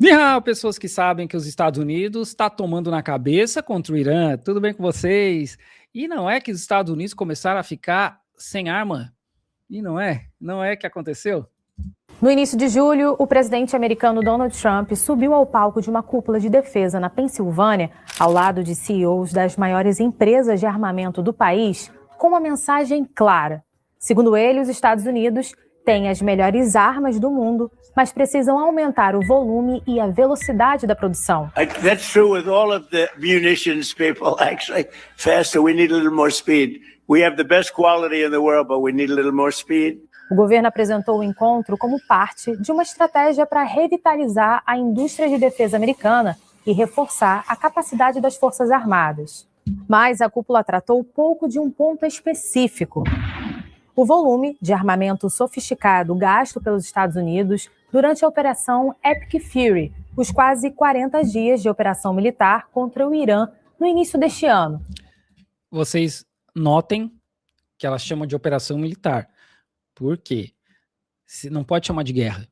Ni hao, pessoas que sabem que os Estados Unidos está tomando na cabeça contra o Irã. Tudo bem com vocês? E não é que os Estados Unidos começaram a ficar sem arma? E não é? Não é que aconteceu? No início de julho, o presidente americano Donald Trump subiu ao palco de uma cúpula de defesa na Pensilvânia, ao lado de CEOs das maiores empresas de armamento do país, com uma mensagem clara. Segundo ele, os Estados Unidos têm as melhores armas do mundo, mas precisam aumentar o volume e a velocidade da produção. That's true with all of the munitions people, actually. Faster, we need a little more speed. We have the best quality in the world, but we need a little more speed. O governo apresentou o encontro como parte de uma estratégia para revitalizar a indústria de defesa americana e reforçar a capacidade das Forças Armadas. Mas a cúpula tratou pouco de um ponto específico: o volume de armamento sofisticado gasto pelos Estados Unidos durante a Operação Epic Fury, os quase 40 dias de operação militar contra o Irã no início deste ano. Vocês notem que ela chama de operação militar. Por quê? Não pode chamar de guerra.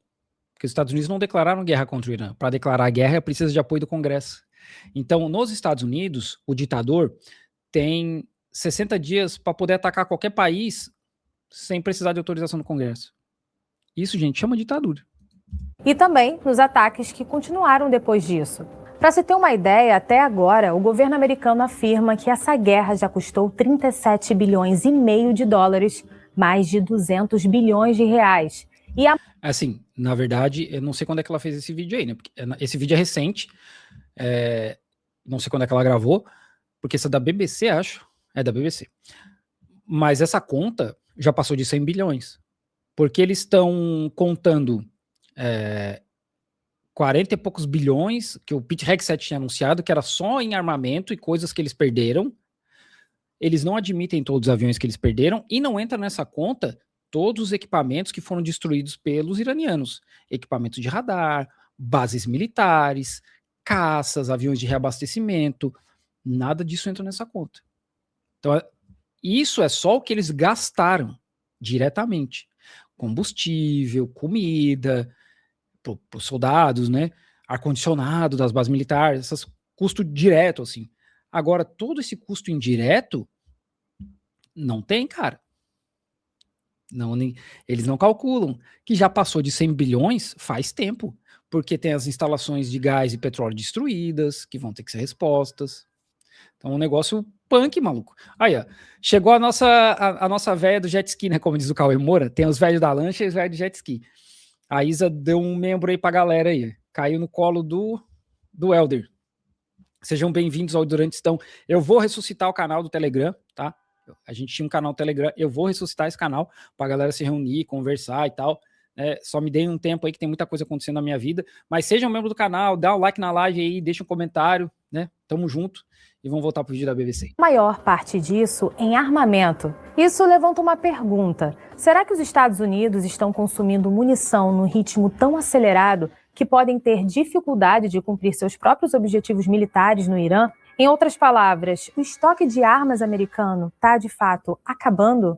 Porque os Estados Unidos não declararam guerra contra o Irã. Para declarar guerra, precisa de apoio do Congresso. Então, nos Estados Unidos, o ditador tem 60 dias para poder atacar qualquer país sem precisar de autorização do Congresso. Isso, gente, chama ditadura. E também nos ataques que continuaram depois disso. Para se ter uma ideia, até agora, o governo americano afirma que essa guerra já custou 37 bilhões e meio de dólares, mais de 200 bilhões de reais. E assim, na verdade, eu não sei quando é que ela fez esse vídeo aí, né? Porque esse vídeo é recente, não sei quando é que ela gravou, porque essa é da BBC, acho. É da BBC. Mas essa conta já passou de 100 bilhões. Porque eles estão contando 40 e poucos bilhões, que o Pete Hegseth tinha anunciado, que era só em armamento e coisas que eles perderam. Eles não admitem todos os aviões que eles perderam e não entra nessa conta todos os equipamentos que foram destruídos pelos iranianos. Equipamentos de radar, bases militares, caças, aviões de reabastecimento. Nada disso entra nessa conta. Então, isso é só o que eles gastaram diretamente. Combustível, comida, para os soldados, né? Ar-condicionado das bases militares, esses custo direto, assim. Agora, todo esse custo indireto não tem, cara. Não, eles não calculam que já passou de 100 bilhões faz tempo, porque tem as instalações de gás e petróleo destruídas, que vão ter que ser respostas. Então, é um negócio punk, maluco. Aí, ó, chegou a nossa véia do jet ski, né, como diz o Cauê Moura, tem os velhos da lancha e os velhos do jet ski. A Isa deu um membro aí pra galera aí, caiu no colo do Elder. Sejam bem-vindos ao Durantistão. Eu vou ressuscitar o canal do Telegram, tá? A gente tinha um canal do Telegram, eu vou ressuscitar esse canal pra galera se reunir, conversar e tal. Só me deem um tempo aí que tem muita coisa acontecendo na minha vida. Mas sejam membro do canal, dá um like na live aí, deixa um comentário, né? Tamo junto. E vamos voltar pro vídeo da BBC. A maior parte disso em armamento. Isso levanta uma pergunta. Será que os Estados Unidos estão consumindo munição num ritmo tão acelerado que podem ter dificuldade de cumprir seus próprios objetivos militares no Irã? Em outras palavras, o estoque de armas americano está, de fato, acabando?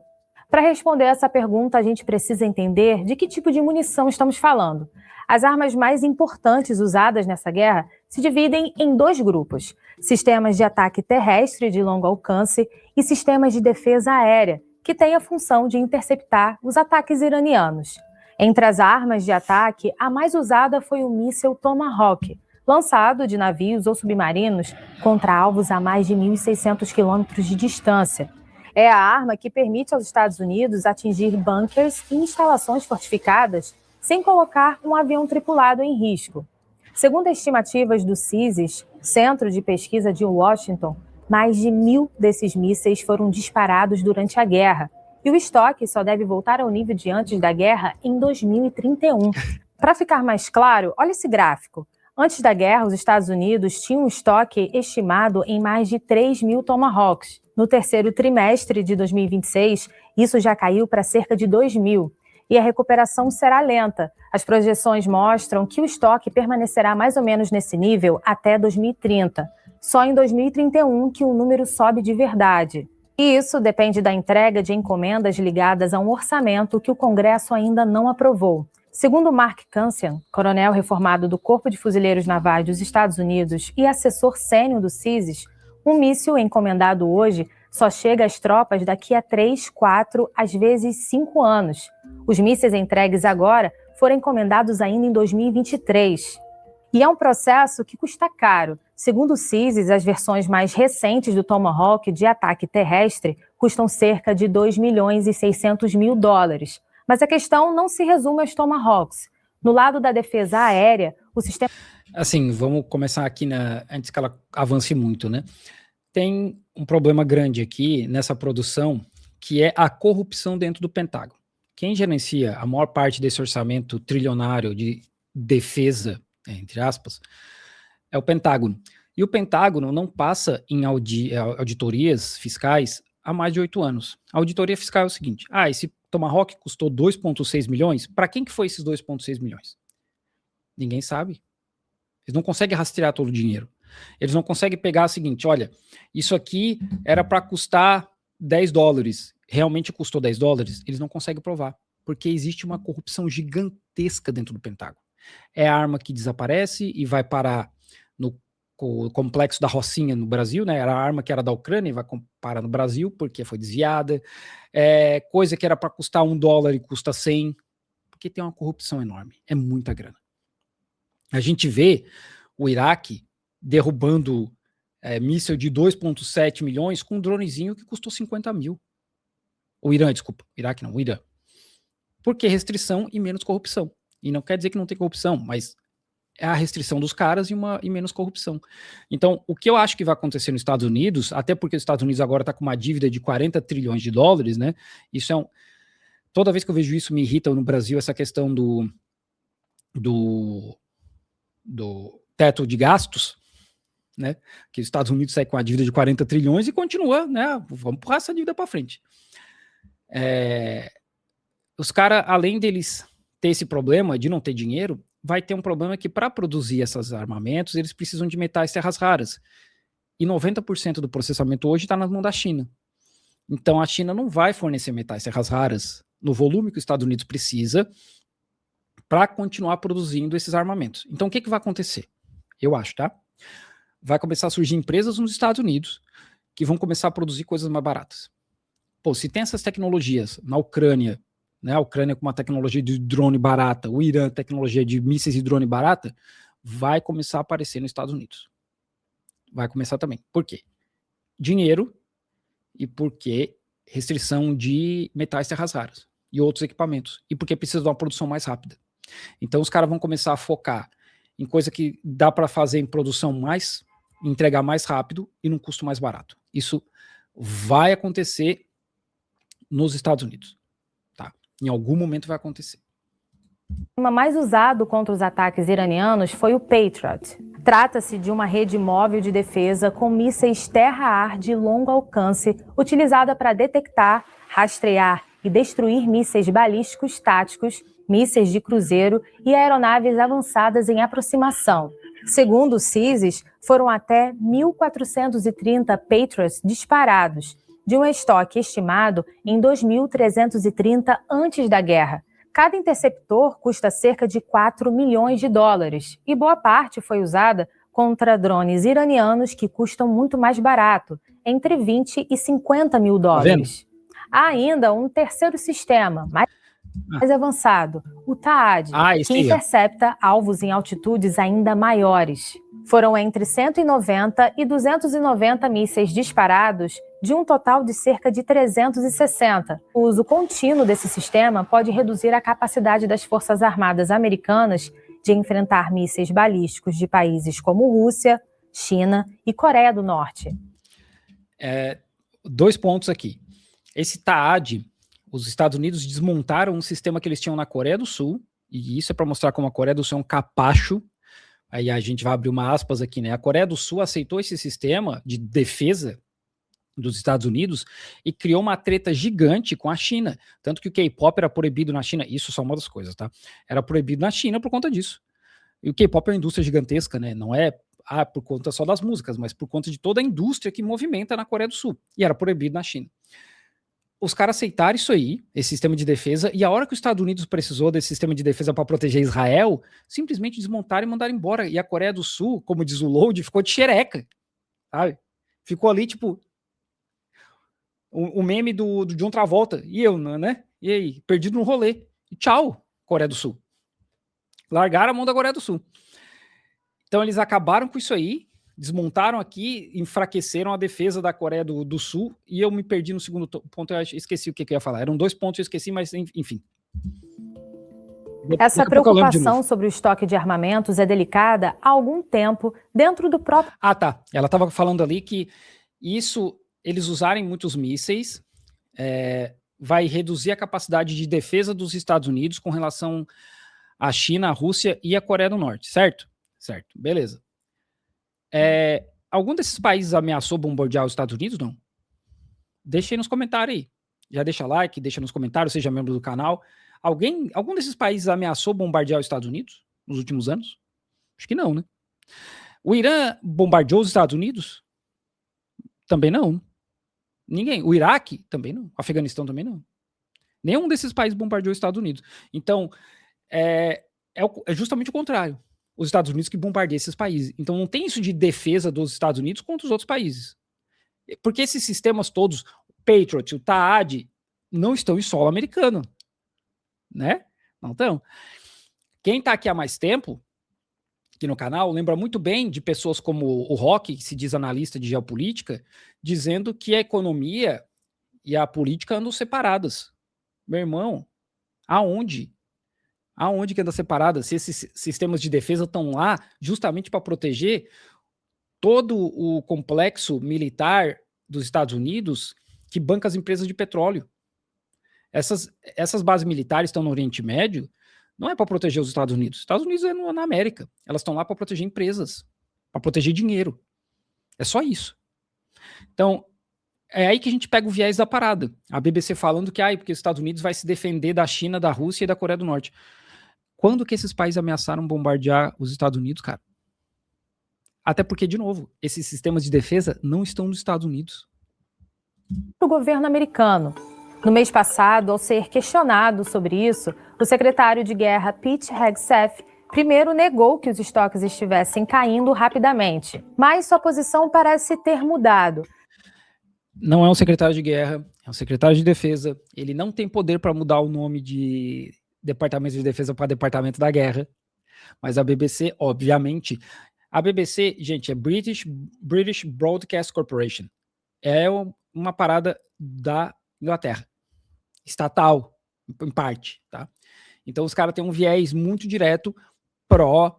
Para responder essa pergunta, a gente precisa entender de que tipo de munição estamos falando. As armas mais importantes usadas nessa guerra se dividem em dois grupos: sistemas de ataque terrestre de longo alcance e sistemas de defesa aérea, que têm a função de interceptar os ataques iranianos. Entre as armas de ataque, a mais usada foi o míssil Tomahawk, lançado de navios ou submarinos contra alvos a mais de 1.600 quilômetros de distância. É a arma que permite aos Estados Unidos atingir bunkers e instalações fortificadas sem colocar um avião tripulado em risco. Segundo estimativas do CISIS, Centro de Pesquisa de Washington, mais de 1.000 desses mísseis foram disparados durante a guerra, e o estoque só deve voltar ao nível de antes da guerra em 2031. Para ficar mais claro, olha esse gráfico. Antes da guerra, os Estados Unidos tinham um estoque estimado em mais de 3.000 Tomahawks. No terceiro trimestre de 2026, isso já caiu para cerca de 2.000. E a recuperação será lenta. As projeções mostram que o estoque permanecerá mais ou menos nesse nível até 2030. Só em 2031 que o número sobe de verdade. E isso depende da entrega de encomendas ligadas a um orçamento que o Congresso ainda não aprovou. Segundo Mark Cancian, coronel reformado do Corpo de Fuzileiros Navais dos Estados Unidos e assessor sênior do CISIS, um míssil encomendado hoje só chega às tropas daqui a 3, 4, às vezes 5 anos. Os mísseis entregues agora foram encomendados ainda em 2023. E é um processo que custa caro. Segundo o CISIS, as versões mais recentes do Tomahawk de ataque terrestre custam cerca de 2 milhões e 600 mil dólares. Mas a questão não se resume aos Tomahawks. No lado da defesa aérea, o sistema... Assim, vamos começar aqui antes que ela avance muito, né? Tem um problema grande aqui nessa produção, que é a corrupção dentro do Pentágono. Quem gerencia a maior parte desse orçamento trilionário de defesa, entre aspas, é o Pentágono. E o Pentágono não passa em auditorias fiscais há mais de 8 anos. A auditoria fiscal é o seguinte: esse Tomahawk custou 2,6 milhões, para quem que foi esses 2,6 milhões? Ninguém sabe. Eles não conseguem rastrear todo o dinheiro. Eles não conseguem pegar o seguinte: olha, isso aqui era para custar 10 dólares, realmente custou 10 dólares? Eles não conseguem provar, porque existe uma corrupção gigantesca dentro do Pentágono. É a arma que desaparece e vai parar no complexo da Rocinha no Brasil, né? Era a arma que era da Ucrânia e vai parar no Brasil porque foi desviada. Coisa que era para custar $1 e custa 100, porque tem uma corrupção enorme. É muita grana. A gente vê o Iraque derrubando míssil de 2,7 milhões com um dronezinho que custou 50 mil. O Irã, desculpa. Iraque não, o Irã. Por que restrição e menos corrupção? E não quer dizer que não tem corrupção, mas é a restrição dos caras e menos corrupção. Então, o que eu acho que vai acontecer nos Estados Unidos, até porque os Estados Unidos agora está com uma dívida de 40 trilhões de dólares, né? Isso é toda vez que eu vejo isso me irrita no Brasil, essa questão do teto de gastos, né? Que os Estados Unidos sai com a dívida de 40 trilhões e continua, né? Vamos empurrar essa dívida para frente. Os caras, além deles ter esse problema de não ter dinheiro, vai ter um problema que para produzir esses armamentos, eles precisam de metais terras raras. E 90% do processamento hoje está nas mãos da China. Então a China não vai fornecer metais terras raras no volume que os Estados Unidos precisa para continuar produzindo esses armamentos. Então o que vai acontecer? Eu acho, tá? Vai começar a surgir empresas nos Estados Unidos que vão começar a produzir coisas mais baratas. Pô, se tem essas tecnologias na Ucrânia, né, a Ucrânia com uma tecnologia de drone barata, o Irã tecnologia de mísseis e drone barata, vai começar a aparecer nos Estados Unidos. Vai começar também. Por quê? Dinheiro e porque restrição de metais terras raras e outros equipamentos. E porque precisa de uma produção mais rápida. Então os caras vão começar a focar em coisa que dá para fazer em produção mais, entregar mais rápido e num custo mais barato. Isso vai acontecer nos Estados Unidos. Em algum momento vai acontecer. O sistema mais usado contra os ataques iranianos foi o Patriot. Trata-se de uma rede móvel de defesa com mísseis terra-ar de longo alcance, utilizada para detectar, rastrear e destruir mísseis balísticos táticos, mísseis de cruzeiro e aeronaves avançadas em aproximação. Segundo o CISIS, foram até 1.430 Patriots disparados, de um estoque estimado em 2.330 antes da guerra. Cada interceptor custa cerca de 4 milhões de dólares e boa parte foi usada contra drones iranianos que custam muito mais barato, entre 20 e 50 mil dólares. Há ainda um terceiro sistema, mais avançado, o TAAD, que intercepta alvos em altitudes ainda maiores. Foram entre 190 e 290 mísseis disparados, de um total de cerca de 360. O uso contínuo desse sistema pode reduzir a capacidade das Forças Armadas americanas de enfrentar mísseis balísticos de países como Rússia, China e Coreia do Norte. 2 pontos aqui. Esse TAAD, os Estados Unidos desmontaram um sistema que eles tinham na Coreia do Sul, e isso é para mostrar como a Coreia do Sul é um capacho. Aí a gente vai abrir uma aspas aqui, né? A Coreia do Sul aceitou esse sistema de defesa dos Estados Unidos e criou uma treta gigante com a China, tanto que o K-pop era proibido na China, isso é só uma das coisas, tá? Era proibido na China por conta disso. E o K-pop é uma indústria gigantesca, né? Não é por conta só das músicas, mas por conta de toda a indústria que movimenta na Coreia do Sul, e era proibido na China. os caras aceitaram isso aí, esse sistema de defesa, e a hora que os Estados Unidos precisou desse sistema de defesa para proteger Israel, simplesmente desmontaram e mandaram embora. E a Coreia do Sul, como diz o Load, ficou de xereca, sabe? Ficou ali, tipo, o meme do John Travolta, e eu, né? E aí, perdido no rolê. E tchau, Coreia do Sul. Largaram a mão da Coreia do Sul. Então eles acabaram com isso aí, desmontaram aqui, enfraqueceram a defesa da Coreia do Sul, e eu me perdi no segundo ponto, eu esqueci o que eu ia falar. Eram 2 pontos, eu esqueci, mas enfim. Essa preocupação sobre o estoque de armamentos é delicada há algum tempo dentro do próprio... Ah, tá. Ela estava falando ali que isso, eles usarem muitos mísseis, vai reduzir a capacidade de defesa dos Estados Unidos com relação à China, a Rússia e a Coreia do Norte, certo? Certo, beleza. Algum desses países ameaçou bombardear os Estados Unidos, não? Deixa aí nos comentários aí. Já deixa like, deixa nos comentários, seja membro do canal. Algum desses países ameaçou bombardear os Estados Unidos nos últimos anos? Acho que não, né? O Irã bombardeou os Estados Unidos? Também não. Ninguém. O Iraque? Também não. O Afeganistão também não. Nenhum desses países bombardeou os Estados Unidos. Então, é justamente o contrário. Os Estados Unidos que bombardeiam esses países. Então não tem isso de defesa dos Estados Unidos contra os outros países. Porque esses sistemas todos, o Patriot, o TAAD, não estão em solo americano. Né? Não estão. Quem está aqui há mais tempo, aqui no canal, lembra muito bem de pessoas como o Rock, que se diz analista de geopolítica, dizendo que a economia e a política andam separadas. Meu irmão, aonde? Aonde que anda separada? Se esses sistemas de defesa estão lá justamente para proteger todo o complexo militar dos Estados Unidos que banca as empresas de petróleo. Essas bases militares estão no Oriente Médio, não é para proteger os Estados Unidos. Os Estados Unidos é na América. Elas estão lá para proteger empresas, para proteger dinheiro. É só isso. Então, é aí que a gente pega o viés da parada. A BBC falando que porque os Estados Unidos vai se defender da China, da Rússia e da Coreia do Norte. Quando que esses países ameaçaram bombardear os Estados Unidos, cara? Até porque, de novo, esses sistemas de defesa não estão nos Estados Unidos. O governo americano. No mês passado, ao ser questionado sobre isso, o secretário de Guerra Pete Hegseth primeiro negou que os estoques estivessem caindo rapidamente, mas sua posição parece ter mudado. Não é um secretário de guerra, é um secretário de defesa. Ele não tem poder para mudar o nome de Departamento de Defesa para Departamento da Guerra. Mas a BBC, obviamente... A BBC, gente, é British Broadcast Corporation. É uma parada da Inglaterra. Estatal, em parte, tá? Então os caras têm um viés muito direto pró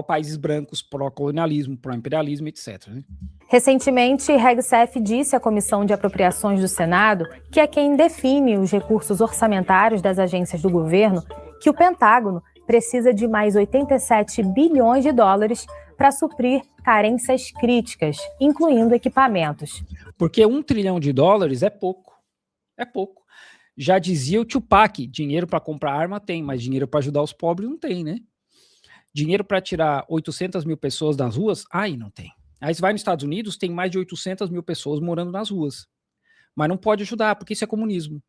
países brancos, pró-colonialismo, pró-imperialismo, etc. Né? Recentemente, Hegseth disse à Comissão de Apropriações do Senado, que é quem define os recursos orçamentários das agências do governo, que o Pentágono precisa de mais 87 bilhões de dólares para suprir carências críticas, incluindo equipamentos. Porque $1 trilhão é pouco. É pouco. Já dizia o Tupac, dinheiro para comprar arma tem, mas dinheiro para ajudar os pobres não tem, né? Dinheiro para tirar 800 mil pessoas das ruas? Aí não tem. Aí você vai nos Estados Unidos, tem mais de 800 mil pessoas morando nas ruas. Mas não pode ajudar, porque isso é comunismo.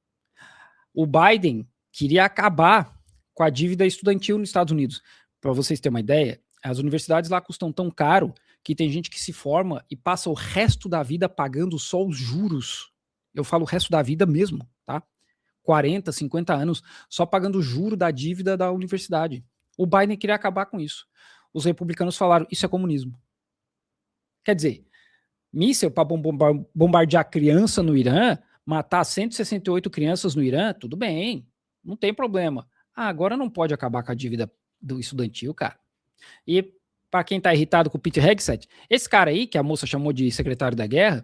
O Biden queria acabar com a dívida estudantil nos Estados Unidos. Para vocês terem uma ideia, as universidades lá custam tão caro que tem gente que se forma e passa o resto da vida pagando só os juros. Eu falo o resto da vida mesmo, tá? 40, 50 anos, só pagando o juro da dívida da universidade. O Biden queria acabar com isso. Os republicanos falaram, isso é comunismo. Quer dizer, míssil para bombardear criança no Irã, matar 168 crianças no Irã, tudo bem, não tem problema. Agora não pode acabar com a dívida do estudantil, cara. E para quem tá irritado com o Pete Hegseth, esse cara aí, que a moça chamou de secretário da guerra,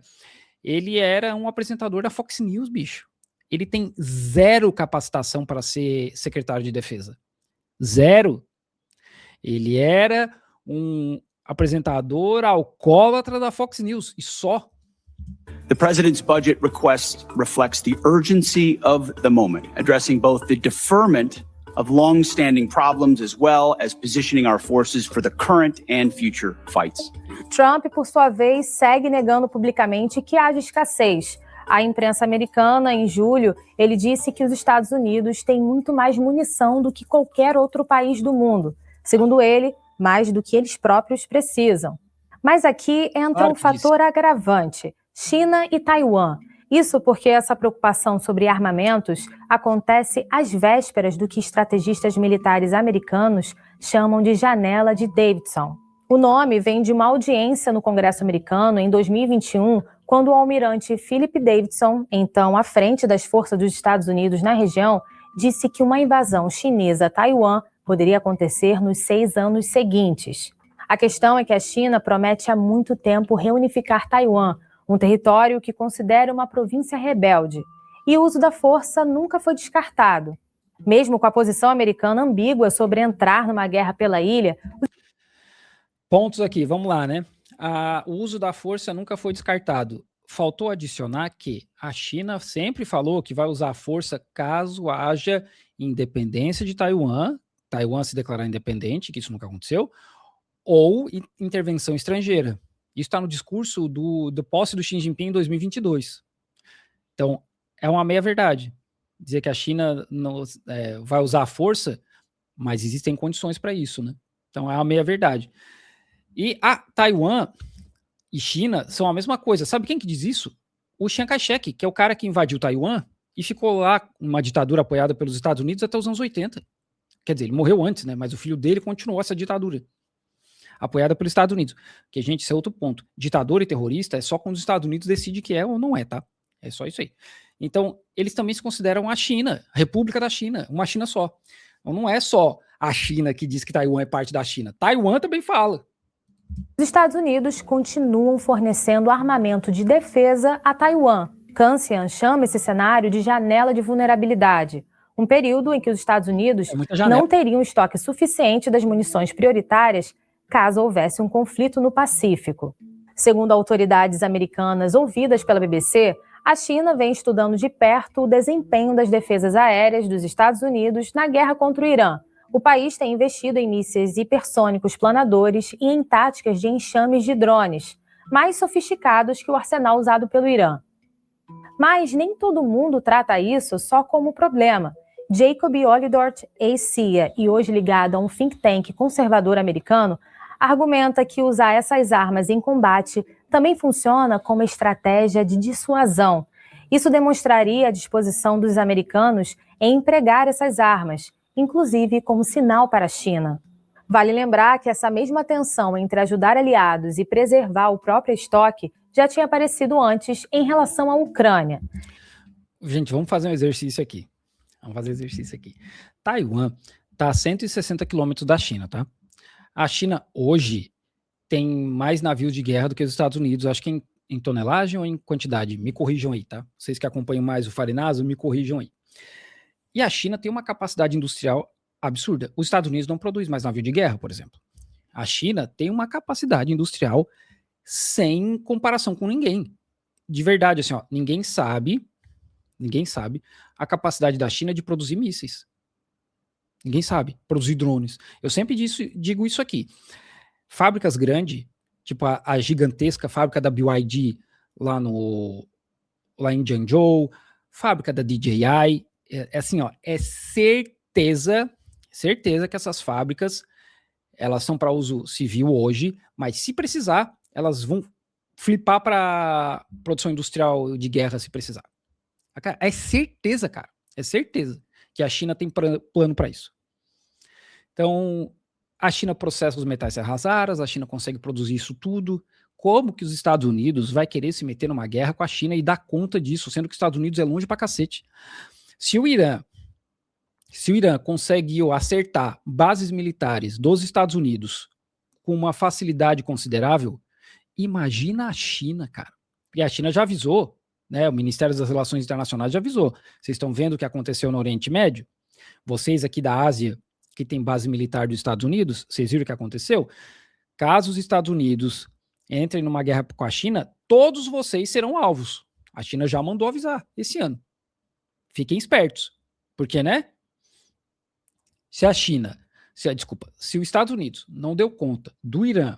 ele era um apresentador da Fox News, bicho. Ele tem 0 capacitação para ser secretário de defesa. 0. Ele era um apresentador alcoólatra da Fox News, e só. The president's budget request reflects the urgency of the moment, addressing both the deferment of long-standing problems as well as positioning our forces for the current and future fights. Trump, por sua vez, segue negando publicamente que haja escassez. À imprensa americana, em julho, ele disse que os Estados Unidos têm muito mais munição do que qualquer outro país do mundo. Segundo ele, mais do que eles próprios precisam. Mas aqui entra um fator agravante: China e Taiwan. Isso porque essa preocupação sobre armamentos acontece às vésperas do que estrategistas militares americanos chamam de janela de Davidson. O nome vem de uma audiência no Congresso americano em 2021, quando o almirante Philip Davidson, então à frente das forças dos Estados Unidos na região, disse que uma invasão chinesa a Taiwan poderia acontecer nos 6 anos seguintes. A questão é que a China promete há muito tempo reunificar Taiwan, um território que considera uma província rebelde. E o uso da força nunca foi descartado. Mesmo com a posição americana ambígua sobre entrar numa guerra pela ilha... Pontos aqui, vamos lá, né? O uso da força nunca foi descartado. Faltou adicionar que a China sempre falou que vai usar a força caso haja independência de Taiwan se declarar independente, que isso nunca aconteceu, ou intervenção estrangeira. Isso está no discurso do posse do Xi Jinping em 2022. Então, é uma meia-verdade. Dizer que a China não, vai usar a força, mas existem condições para isso, né? Então, é uma meia-verdade. E a Taiwan e China são a mesma coisa. Sabe quem que diz isso? O Chiang Kai-shek, que é o cara que invadiu Taiwan e ficou lá, uma ditadura apoiada pelos Estados Unidos até os anos 80. Quer dizer, ele morreu antes, né? Mas o filho dele continuou essa ditadura, apoiada pelos Estados Unidos. Que, gente, esse é outro ponto. Ditador e terrorista é só quando os Estados Unidos decidem que é ou não é, tá? É só isso aí. Então, eles também se consideram a China, a República da China, uma China só. Então, não é só a China que diz que Taiwan é parte da China. Taiwan também fala. Os Estados Unidos continuam fornecendo armamento de defesa a Taiwan. Cancian chama esse cenário de janela de vulnerabilidade, um período em que os Estados Unidos não teriam estoque suficiente das munições prioritárias caso houvesse um conflito no Pacífico. Segundo autoridades americanas ouvidas pela BBC, a China vem estudando de perto o desempenho das defesas aéreas dos Estados Unidos na guerra contra o Irã. O país tem investido em mísseis hipersônicos planadores e em táticas de enxames de drones, mais sofisticados que o arsenal usado pelo Irã. Mas nem todo mundo trata isso só como problema. Jacob Olidort, ex-CIA e hoje ligado a um think tank conservador americano, argumenta que usar essas armas em combate também funciona como estratégia de dissuasão. Isso demonstraria a disposição dos americanos em empregar essas armas, inclusive como sinal para a China. Vale lembrar que essa mesma tensão entre ajudar aliados e preservar o próprio estoque já tinha aparecido antes em relação à Ucrânia. Gente, vamos fazer um exercício aqui. Taiwan está a 160 quilômetros da China, tá? A China hoje tem mais navios de guerra do que os Estados Unidos, acho que em tonelagem ou em quantidade. Me corrijam aí, tá? Vocês que acompanham mais o Farinazo, me corrijam aí. E a China tem uma capacidade industrial absurda. Os Estados Unidos não produzem mais navio de guerra, por exemplo. A China tem uma capacidade industrial sem comparação com ninguém. De verdade, assim, ó, ninguém sabe a capacidade da China de produzir mísseis. Ninguém sabe produzir drones. Eu sempre digo isso aqui. Fábricas grandes, tipo a gigantesca fábrica da BYD lá em Zhengzhou, fábrica da DJI, assim, ó, é certeza que essas fábricas, elas são para uso civil hoje, mas se precisar, elas vão flipar para produção industrial de guerra se precisar. É certeza, cara, é certeza que a China tem plano para isso. Então, a China processa os metais terras raras, a China consegue produzir isso tudo. Como que os Estados Unidos vai querer se meter numa guerra com a China e dar conta disso, sendo que os Estados Unidos é longe pra cacete? Se o Irã conseguiu acertar bases militares dos Estados Unidos com uma facilidade considerável, imagina a China, cara. E a China já avisou, né? O Ministério das Relações Internacionais já avisou. Vocês estão vendo o que aconteceu no Oriente Médio? Vocês aqui da Ásia, que tem base militar dos Estados Unidos, vocês viram o que aconteceu? Caso os Estados Unidos entrem numa guerra com a China, todos vocês serão alvos. A China já mandou avisar esse ano. Fiquem espertos. Porque, né? Se os Estados Unidos não deu conta do Irã,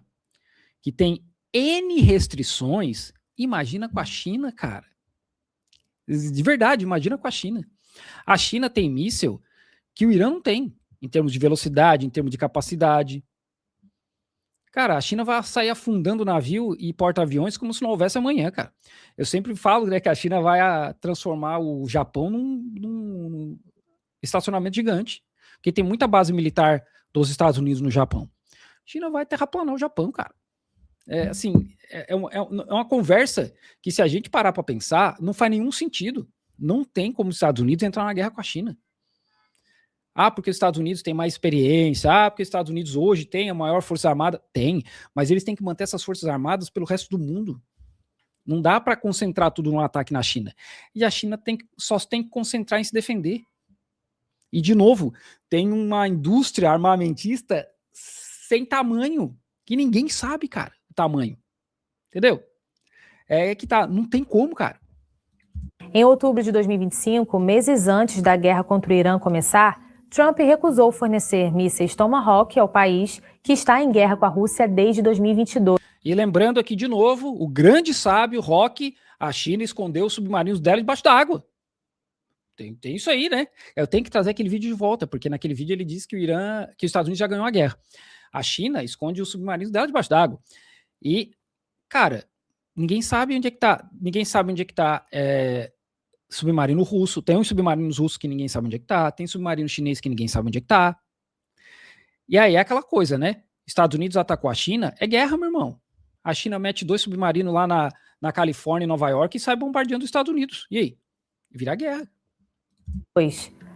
que tem N restrições, imagina com a China, cara. De verdade, imagina com a China. A China tem míssil que o Irã não tem, em termos de velocidade, em termos de capacidade. Cara, a China vai sair afundando navio e porta-aviões como se não houvesse amanhã, cara. Eu sempre falo, né, que a China vai transformar o Japão num estacionamento gigante, porque tem muita base militar dos Estados Unidos no Japão. A China vai terraplanar o Japão, cara. É uma conversa que, se a gente parar para pensar, não faz nenhum sentido. Não tem como os Estados Unidos entrar na guerra com a China. Porque os Estados Unidos têm mais experiência. Porque os Estados Unidos hoje têm a maior força armada. Tem, mas eles têm que manter essas forças armadas pelo resto do mundo. Não dá para concentrar tudo num ataque na China. E a China só tem que concentrar em se defender. E, de novo, tem uma indústria armamentista sem tamanho, que ninguém sabe, cara, o tamanho. Entendeu? Não tem como, cara. Em outubro de 2025, meses antes da guerra contra o Irã começar, Trump recusou fornecer mísseis Tomahawk ao país, que está em guerra com a Rússia desde 2022. E lembrando aqui de novo, o grande sábio Rock, a China escondeu os submarinos dela debaixo d'água. Tem isso aí, né? Eu tenho que trazer aquele vídeo de volta, porque naquele vídeo ele disse que que os Estados Unidos já ganhou a guerra. A China esconde os submarinos dela debaixo d'água. E, cara, ninguém sabe onde é que tá. Ninguém sabe onde é que tá submarino russo. Tem uns submarinos russos que ninguém sabe onde é que tá. Tem submarino chinês que ninguém sabe onde é que tá. E aí é aquela coisa, né? Estados Unidos atacou a China, é guerra, meu irmão. A China mete 2 submarinos lá na Califórnia e Nova York e sai bombardeando os Estados Unidos. E aí? Vira guerra.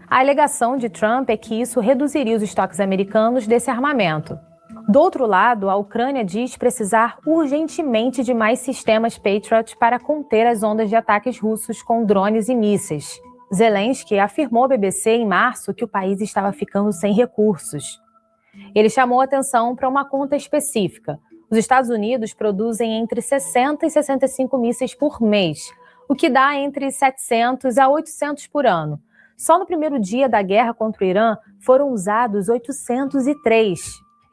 A alegação de Trump é que isso reduziria os estoques americanos desse armamento. Do outro lado, a Ucrânia diz precisar urgentemente de mais sistemas Patriot para conter as ondas de ataques russos com drones e mísseis. Zelensky afirmou à BBC em março que o país estava ficando sem recursos. Ele chamou atenção para uma conta específica. Os Estados Unidos produzem entre 60 e 65 mísseis por mês, o que dá entre 700 a 800 por ano. Só no primeiro dia da guerra contra o Irã foram usados 803.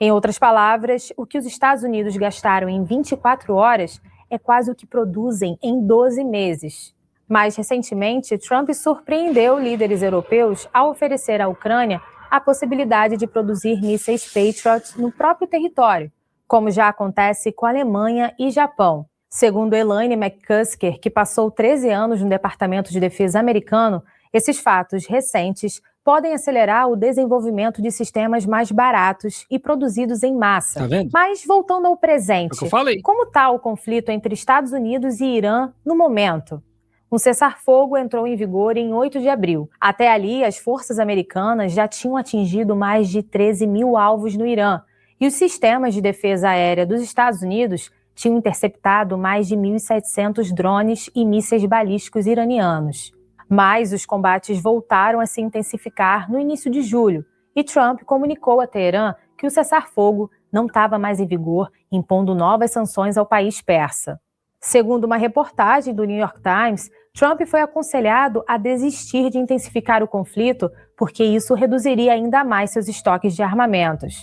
Em outras palavras, o que os Estados Unidos gastaram em 24 horas é quase o que produzem em 12 meses. Mais recentemente, Trump surpreendeu líderes europeus ao oferecer à Ucrânia a possibilidade de produzir mísseis Patriot no próprio território, como já acontece com a Alemanha e Japão. Segundo Elaine McCusker, que passou 13 anos no Departamento de Defesa americano, esses fatos recentes podem acelerar o desenvolvimento de sistemas mais baratos e produzidos em massa. Tá vendo? Mas voltando ao presente, É o que eu falei. como está o conflito entre Estados Unidos e Irã no momento? Um cessar-fogo entrou em vigor em 8 de abril. Até ali, as forças americanas já tinham atingido mais de 13 mil alvos no Irã, e os sistemas de defesa aérea dos Estados Unidos tinham interceptado mais de 1.700 drones e mísseis balísticos iranianos. Mas os combates voltaram a se intensificar no início de julho, e Trump comunicou a Teherã que o cessar-fogo não estava mais em vigor, impondo novas sanções ao país persa. Segundo uma reportagem do New York Times, Trump foi aconselhado a desistir de intensificar o conflito, porque isso reduziria ainda mais seus estoques de armamentos.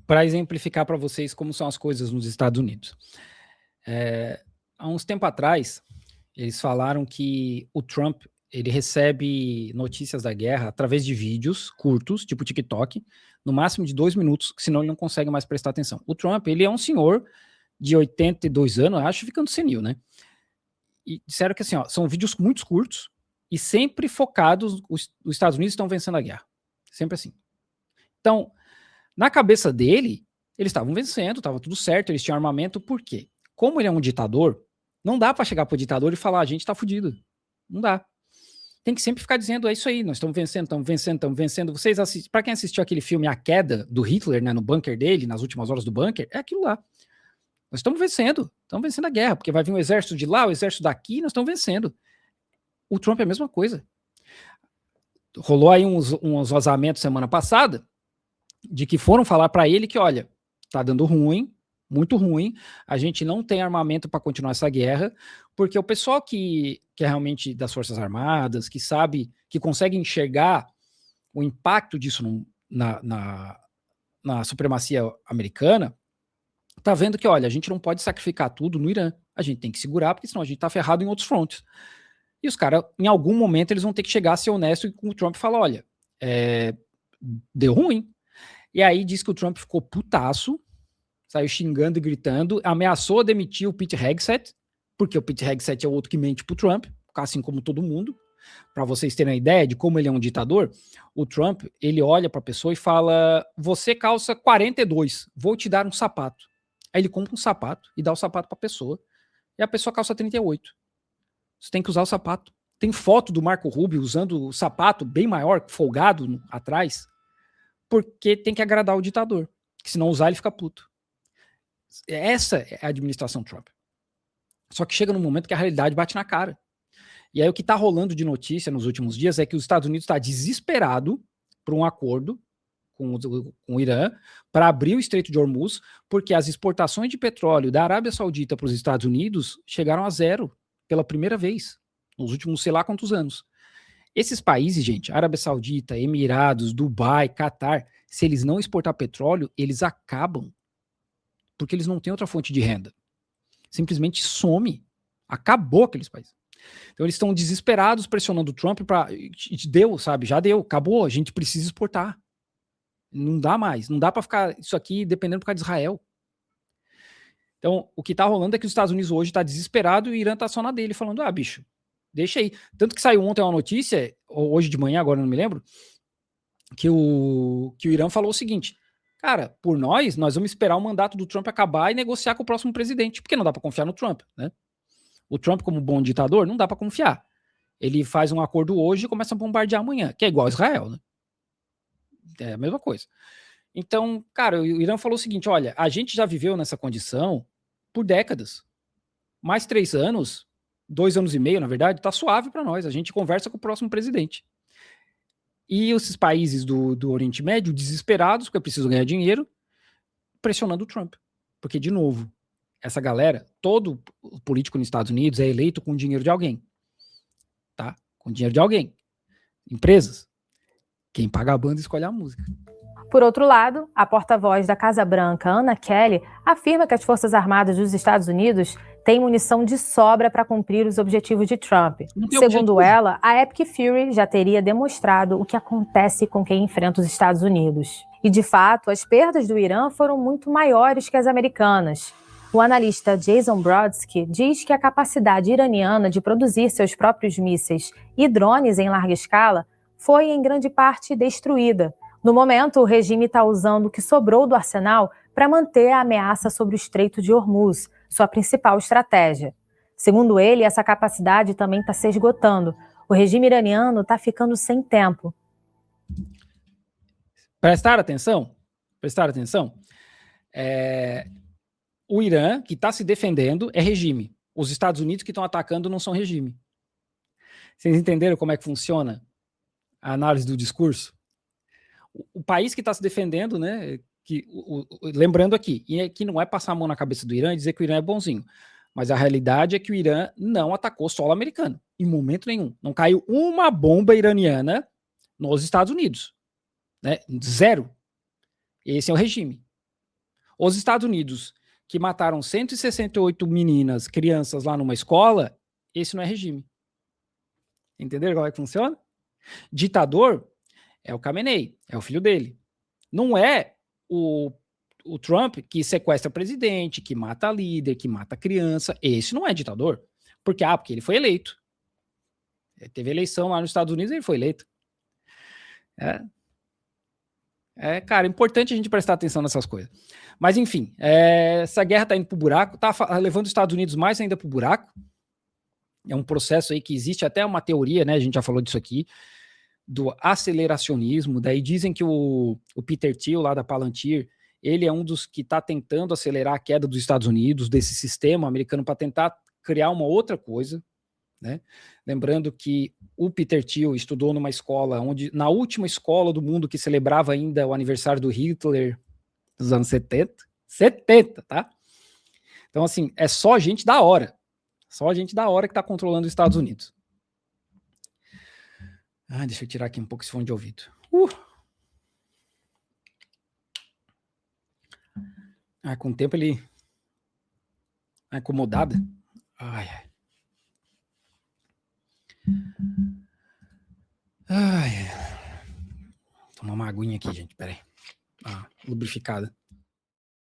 Para exemplificar para vocês como são as coisas nos Estados Unidos. Há uns tempo atrás, eles falaram que o Trump ele recebe notícias da guerra através de vídeos curtos, tipo TikTok, no máximo de 2 minutos, senão ele não consegue mais prestar atenção. O Trump, ele é um senhor de 82 anos, acho, ficando senil, né? E disseram que assim, são vídeos muito curtos e sempre focados, os Estados Unidos estão vencendo a guerra. Sempre assim. Então, na cabeça dele, eles estavam vencendo, estava tudo certo, eles tinham armamento, por quê? Como ele é um ditador, não dá para chegar pro ditador e falar, a gente tá fudido. Não dá. Tem que sempre ficar dizendo, é isso aí, nós estamos vencendo, estamos vencendo, estamos vencendo. Vocês assistem, para quem assistiu aquele filme A Queda, do Hitler, né, no bunker dele, nas últimas horas do bunker, é aquilo lá. Nós estamos vencendo a guerra, porque vai vir um exército de lá, o exército daqui, nós estamos vencendo. O Trump é a mesma coisa. Rolou aí uns vazamentos semana passada, de que foram falar para ele que, olha, tá dando ruim, muito ruim, a gente não tem armamento para continuar essa guerra, porque o pessoal que é realmente das Forças Armadas, que sabe, que consegue enxergar o impacto disso na supremacia americana, tá vendo que, olha, a gente não pode sacrificar tudo no Irã, a gente tem que segurar, porque senão a gente tá ferrado em outros frontes. E os caras, em algum momento, eles vão ter que chegar a ser honesto e com o Trump falar, olha, deu ruim. E aí diz que o Trump ficou putaço, saiu xingando e gritando, ameaçou demitir o Pete Hegseth, porque o Pete Hegseth é o outro que mente pro Trump, assim como todo mundo. Para vocês terem uma ideia de como ele é um ditador, o Trump, ele olha para a pessoa e fala, você calça 42, vou te dar um sapato. Aí ele compra um sapato e dá o sapato para a pessoa, e a pessoa calça 38. Você tem que usar o sapato. Tem foto do Marco Rubio usando o sapato bem maior, folgado atrás, porque tem que agradar o ditador. Que se não usar, ele fica puto. Essa é a administração Trump. Só que chega num momento que a realidade bate na cara. E aí o que está rolando de notícia nos últimos dias é que os Estados Unidos está desesperado por um acordo com o Irã para abrir o Estreito de Hormuz, porque as exportações de petróleo da Arábia Saudita para os Estados Unidos chegaram a zero pela primeira vez nos últimos sei lá quantos anos. Esses países, gente, Arábia Saudita, Emirados, Dubai, Catar, se eles não exportar petróleo, eles acabam, porque eles não têm outra fonte de renda. Simplesmente some. Acabou aqueles países. Então eles estão desesperados pressionando o Trump para deu, sabe? Já deu, acabou, a gente precisa exportar. Não dá mais, não dá para ficar isso aqui dependendo por causa de Israel. Então, o que tá rolando é que os Estados Unidos hoje tá desesperado e o Irã tá só na dele, falando, bicho, deixa aí. Tanto que saiu ontem uma notícia, ou hoje de manhã, agora não me lembro, que o Irã falou o seguinte, cara, por nós vamos esperar o mandato do Trump acabar e negociar com o próximo presidente, porque não dá para confiar no Trump, né? O Trump, como bom ditador, não dá para confiar. Ele faz um acordo hoje e começa a bombardear amanhã, que é igual a Israel, né? É a mesma coisa. Então, cara, o Irã falou o seguinte, olha, a gente já viveu nessa condição por décadas. Mais 3 anos, 2 anos e meio, na verdade, tá suave para nós. A gente conversa com o próximo presidente. E esses países do Oriente Médio, desesperados, porque precisam ganhar dinheiro, pressionando o Trump. Porque, de novo, essa galera, todo político nos Estados Unidos é eleito com dinheiro de alguém. Tá? Com dinheiro de alguém. Empresas. Quem paga a banda escolhe a música. Por outro lado, a porta-voz da Casa Branca, Anna Kelly, afirma que as Forças Armadas dos Estados Unidos têm munição de sobra para cumprir os objetivos de Trump. Segundo ela, a Epic Fury já teria demonstrado o que acontece com quem enfrenta os Estados Unidos. E, de fato, as perdas do Irã foram muito maiores que as americanas. O analista Jason Brodsky diz que a capacidade iraniana de produzir seus próprios mísseis e drones em larga escala foi, em grande parte, destruída. No momento, o regime está usando o que sobrou do arsenal para manter a ameaça sobre o Estreito de Hormuz, sua principal estratégia. Segundo ele, essa capacidade também está se esgotando. O regime iraniano está ficando sem tempo. Prestar atenção? O Irã, que está se defendendo, é regime. Os Estados Unidos que estão atacando não são regime. Vocês entenderam como é que funciona a análise do discurso? O país que está se defendendo, né? Lembrando aqui, e que não é passar a mão na cabeça do Irã e dizer que o Irã é bonzinho, mas a realidade é que o Irã não atacou solo americano, em momento nenhum. Não caiu uma bomba iraniana nos Estados Unidos. Né? Zero. Esse é o regime. Os Estados Unidos, que mataram 168 meninas, crianças lá numa escola, esse não é regime. Entenderam como é que funciona? Ditador é o Khamenei, é o filho dele. Não é o Trump que sequestra presidente, que mata líder, que mata criança. Esse não é ditador. Porque ele foi eleito. Teve eleição lá nos Estados Unidos e ele foi eleito. Cara, é importante a gente prestar atenção nessas coisas. Mas, enfim, essa guerra tá indo pro buraco, tá levando os Estados Unidos mais ainda pro buraco. É um processo aí que existe até uma teoria, né? A gente já falou disso aqui, do aceleracionismo. Daí dizem que o Peter Thiel, lá da Palantir, ele é um dos que está tentando acelerar a queda dos Estados Unidos, desse sistema americano, para tentar criar uma outra coisa, né? Lembrando que o Peter Thiel estudou numa escola, na última escola do mundo que celebrava ainda o aniversário do Hitler, dos anos 70, tá? Então, assim, é só gente da hora. Só gente da hora que está controlando os Estados Unidos. Deixa eu tirar aqui um pouco esse fone de ouvido. Com o tempo ele... Acomodada. Ai. Tomar uma aguinha aqui, gente. Pera aí. Lubrificada.